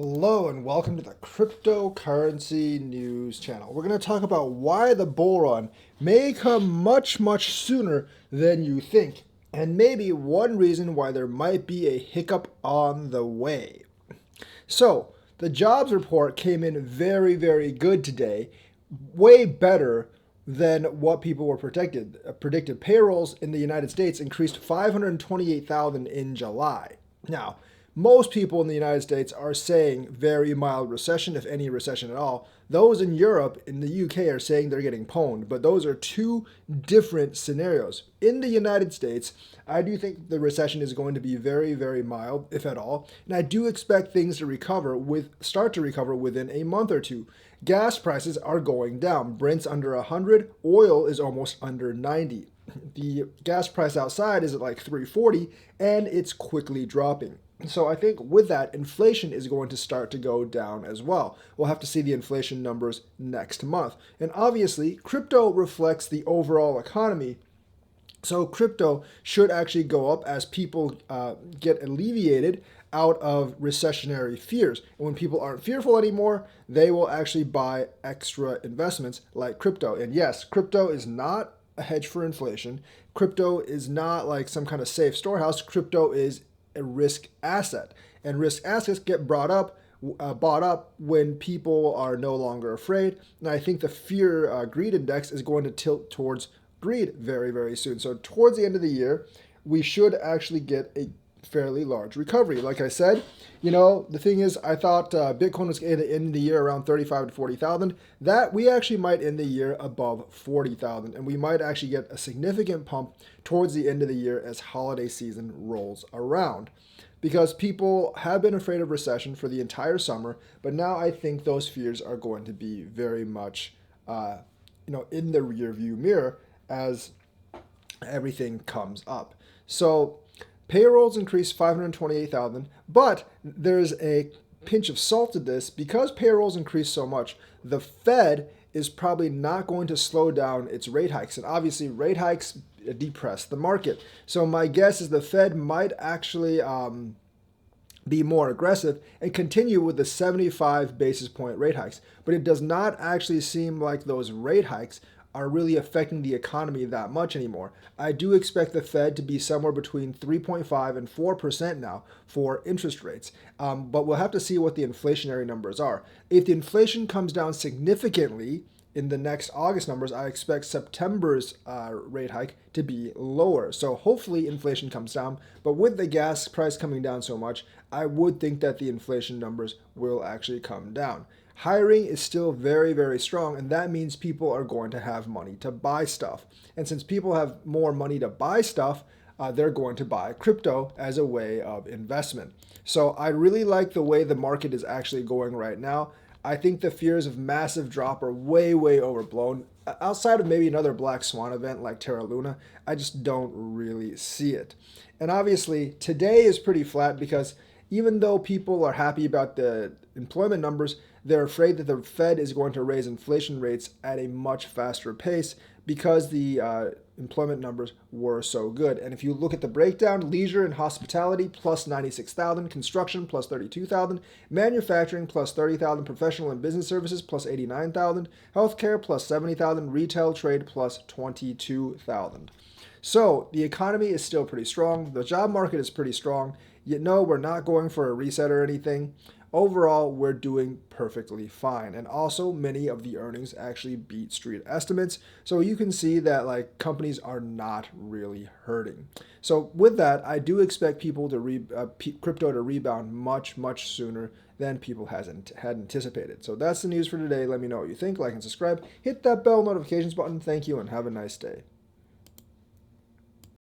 Hello and welcome to the Cryptocurrency News channel. We're going to talk about why the bull run may come much sooner than you think, and maybe one reason why there might be a hiccup on the way. So, the jobs report came in very good today, way better than what people were predicted. Payrolls in the United States increased 528,000 in July. Now, most people in the United States are saying very mild recession, if any recession at all. Those in Europe, in the UK, are saying they're getting pwned, but those are two different scenarios. In the United States, I do think the recession is going to be very mild, if at all, and I do expect things to start to recover within a month or two. Gas prices are going down. Brent's under 100, oil is almost under 90. The gas price outside is at like 340, and it's quickly dropping. So I think with that, inflation is going to start to go down as well. We'll have to see the inflation numbers next month. And obviously, crypto reflects the overall economy. So crypto should actually go up as people get alleviated out of recessionary fears. And when people aren't fearful anymore, they will actually buy extra investments like crypto. And yes, crypto is not a hedge for inflation. Crypto is not like some kind of safe storehouse. Crypto is a risk asset, and risk assets get bought up when people are no longer afraid. And I think the fear greed index is going to tilt towards greed very soon. So towards the end of the year, we should actually get a fairly large recovery. Like I said, the thing is, I thought Bitcoin was going to end the year around 35 to 40,000. That we actually might end the year above 40,000, and we might actually get a significant pump towards the end of the year as holiday season rolls around. Because people have been afraid of recession for the entire summer, but now I think those fears are going to be very much, in the rearview mirror as everything comes up. So payrolls increased 528,000, but there's a pinch of salt to this. Because payrolls increased so much, the Fed is probably not going to slow down its rate hikes. And obviously, rate hikes depress the market. So my guess is the Fed might actually be more aggressive and continue with the 75 basis point rate hikes. But it does not actually seem like those rate hikes are really affecting the economy that much anymore. I do expect the Fed to be somewhere between 3.5 and 4% now for interest rates. But we'll have to see what the inflationary numbers are. If the inflation comes down significantly in the next August numbers, I expect September's rate hike to be lower. So hopefully inflation comes down. But with the gas price coming down so much, I would think that the inflation numbers will actually come down. Hiring is still very strong, and that means people are going to have money to buy stuff. And since people have more money to buy stuff, they're going to buy crypto as a way of investment. So I really like the way the market is actually going right now. I think the fears of massive drop are way overblown. Outside of maybe another black swan event like Terra Luna, I just don't really see it. And obviously, today is pretty flat because even though people are happy about the employment numbers, they're afraid that the Fed is going to raise inflation rates at a much faster pace because the employment numbers were so good. And if you look at the breakdown, leisure and hospitality plus 96,000, construction plus 32,000, manufacturing plus 30,000, professional and business services plus 89,000, healthcare plus 70,000, retail trade plus 22,000. So the economy is still pretty strong. The job market is pretty strong. Yet no, we're not going for a reset or anything. Overall, we're doing perfectly fine. And also, many of the earnings actually beat street estimates. So you can see that companies are not really hurting. So with that, I do expect crypto to rebound much sooner than people had anticipated. So that's the news for today. Let me know what you think. Like and subscribe. Hit that bell notifications button. Thank you and have a nice day.